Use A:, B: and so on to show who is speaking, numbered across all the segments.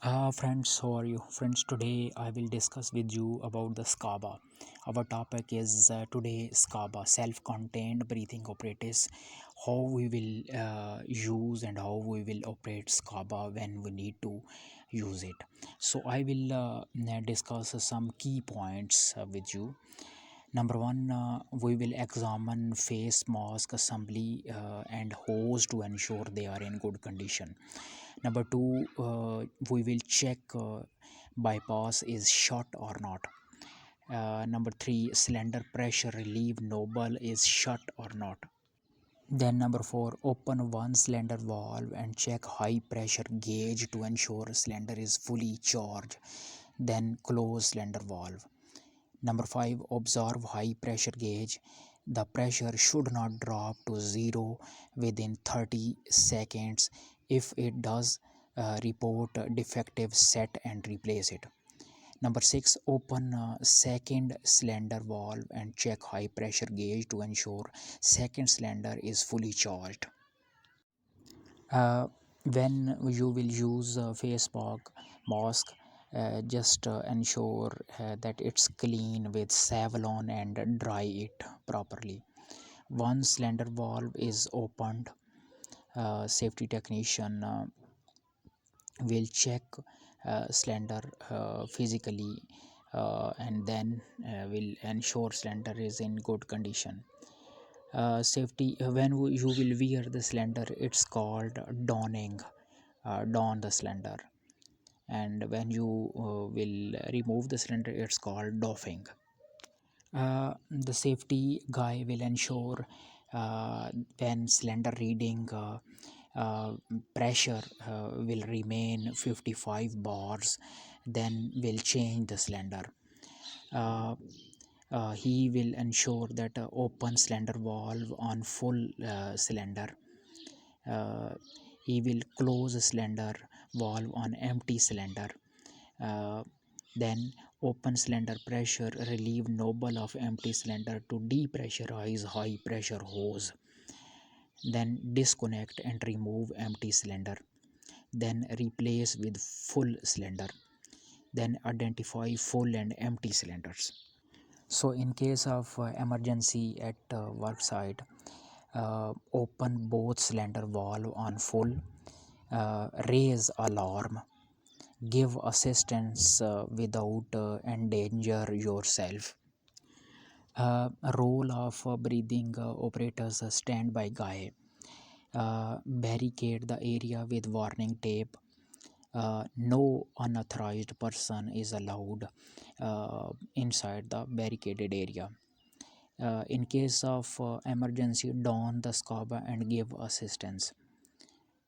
A: Friends, how are you? Friends, today I will discuss with you about the SCBA. Our topic is today SCBA, self-contained breathing apparatus. How we will use and how we will operate SCBA when we need to use it. So I will discuss some key points with you. Number one, we will examine face mask assembly and hose to ensure they are in good condition. Number two, we will check bypass is shut or not. Number three, cylinder pressure relief noble is shut or not. Then number four, open one cylinder valve and check high pressure gauge to ensure cylinder is fully charged. Then close cylinder valve. Number five, observe high pressure gauge. The pressure should not drop to zero within 30 seconds. If it does, report defective, set and replace it. Number six, open second cylinder valve and check high pressure gauge to ensure second cylinder is fully charged. uh, when you will use face mask, just ensure that it's clean with Savlon and dry it properly. Once cylinder valve is opened, safety technician will check cylinder physically, and then will ensure cylinder is in good condition. Safety, when you will wear the cylinder, it's called donning. Don the cylinder, and when you will remove the cylinder, it's called doffing. The safety guy will ensure when cylinder reading uh, pressure will remain 55 bars, then will change the cylinder. uh, he will ensure that open cylinder valve on full cylinder. uh, he will close cylinder valve on empty cylinder. uh, then open cylinder pressure relieve noble of empty cylinder to depressurize high pressure hose. Then disconnect and remove empty cylinder, then replace with full cylinder. Then identify full and empty cylinders. So in case of emergency at work site, open both cylinder valve on full, raise alarm, give assistance without endanger yourself. Role of breathing operators, standby guy. Barricade the area with warning tape. No unauthorized person is allowed inside the barricaded area. In case of emergency, don the scuba and give assistance.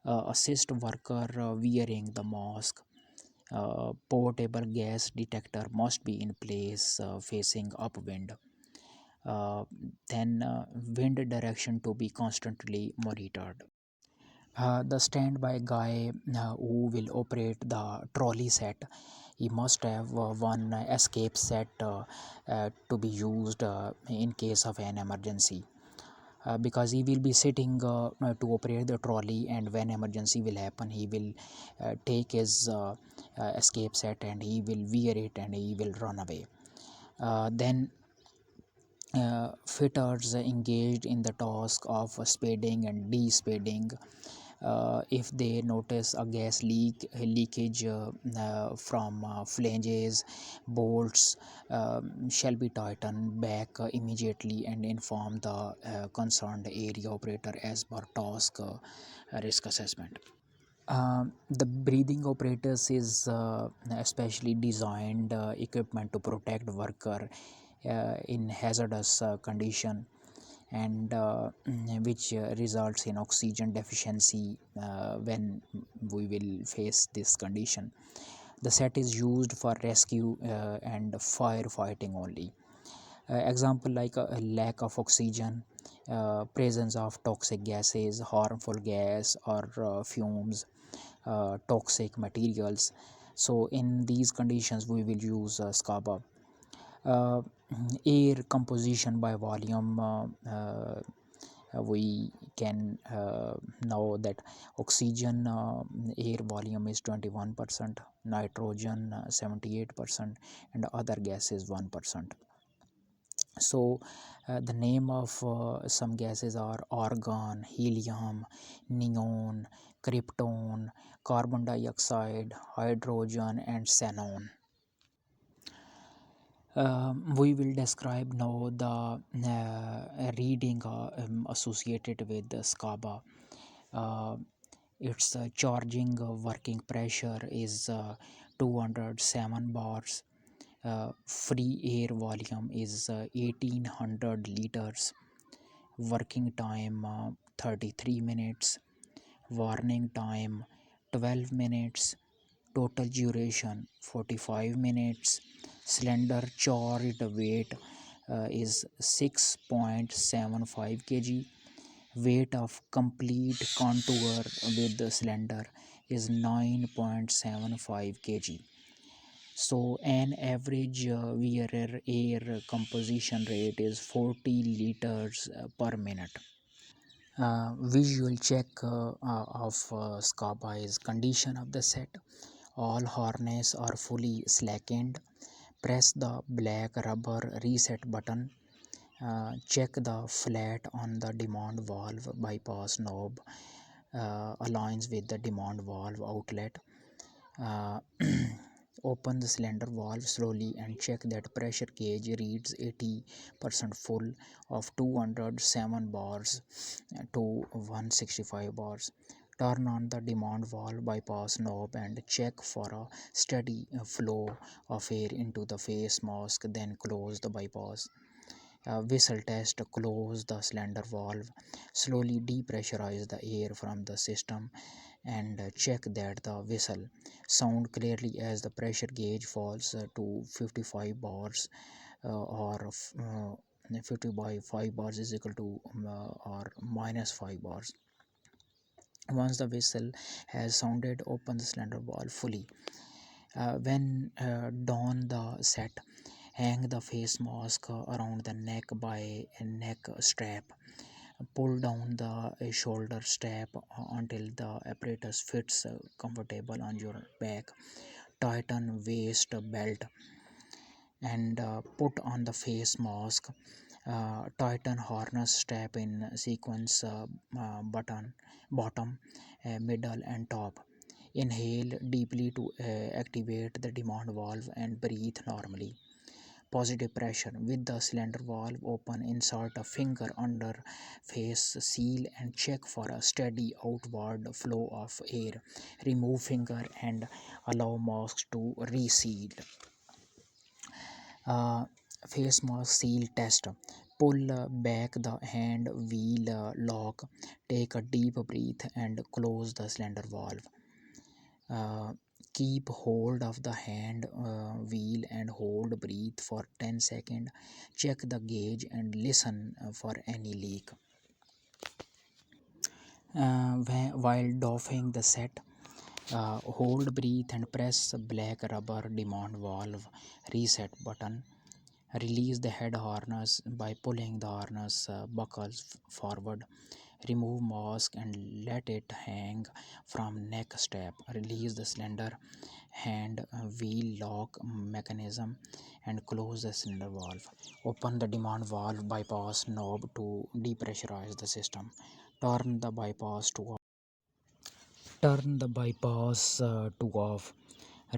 A: Assist worker wearing the mask. Portable gas detector must be in place facing upwind. Uh, then wind direction to be constantly monitored. The standby guy who will operate the trolley set, he must have one escape set to be used in case of an emergency, because he will be sitting to operate the trolley, and when emergency will happen, he will take his escape set and he will wear it and he will run away. Then fitters engaged in the task of spading and de-spading. If they notice a gas leakage from flanges, bolts shall be tightened back immediately and inform the concerned area operator as per task risk assessment. The breathing apparatus is especially designed equipment to protect worker in hazardous condition, and which results in oxygen deficiency when we will face this condition. The set is used for rescue and firefighting only. Example like a lack of oxygen, presence of toxic gases, harmful gas or fumes, toxic materials. So in these conditions we will use SCBA. uh, Air composition by volume, we can know that oxygen air volume is 21%, nitrogen 78%, and other gases 1%. So the name of some gases are argon, helium, neon, krypton, carbon dioxide, hydrogen, and xenon. We will describe now the reading associated with the SCBA. Uh, its charging working pressure is 207 bars. Free air volume is 1800 liters. Working time 33 minutes. Warning time 12 minutes. Total duration 45 minutes. Cylinder charged weight is 6.75 kg. Weight of complete contour with the cylinder is 9.75 kg. So an average wearer air composition rate is 40 liters per minute. Visual check of SCBA is condition of the set. All harness are fully slackened. Press the black rubber reset button. Check the flat on the demand valve bypass knob aligns with the demand valve outlet. Uh, Open the cylinder valve slowly and check that pressure gauge reads 80% full of 207 bars to 165 bars. Turn on the demand valve bypass knob and check for a steady flow of air into the face mask, then close the bypass. Whistle test. Close the cylinder valve. Slowly depressurize the air from the system and check that the whistle sound clearly as the pressure gauge falls to 55 bars or 50 by 5 bars is equal to or minus 5 bars. Once the whistle has sounded, open the cylinder valve fully. When don the set, hang the face mask around the neck by a neck strap. Pull down the shoulder strap until the apparatus fits comfortable on your back. Tighten waist belt and put on the face mask. Tighten harness strap in sequence bottom, middle, and top. Inhale deeply to activate the demand valve and breathe normally. Positive pressure. With the cylinder valve open, insert a finger under face seal and check for a steady outward flow of air. Remove finger and allow mask to reseal. uh, Face mask seal test. Pull back the hand wheel lock. Take a deep breath and close the cylinder valve. uh, Keep hold of the hand wheel and hold breathe for 10 seconds. Check the gauge and listen for any leak. While doffing the set, hold breathe and press black rubber demand valve reset button. Release the head harness by pulling the harness buckles forward. Remove mask and let it hang from neck strap. Release the cylinder hand wheel lock mechanism and close the cylinder valve. Open the demand valve bypass knob to depressurize the system. Turn the bypass to off. Turn the bypass to off.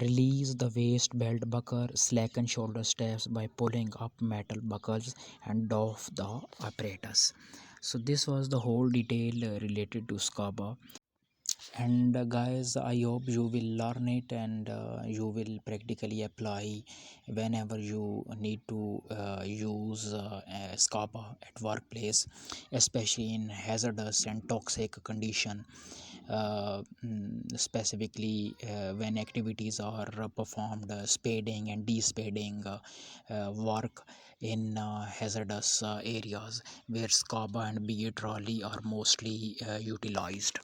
A: Release the waist belt buckle, slacken shoulder straps by pulling up metal buckles and off the apparatus. So this was the whole detail related to SCBA. And guys, I hope you will learn it and you will practically apply whenever you need to use SCBA at workplace, especially in hazardous and toxic condition. Specifically when activities are performed, spading and despading work in hazardous areas where SCBA and BA trolley are mostly utilized.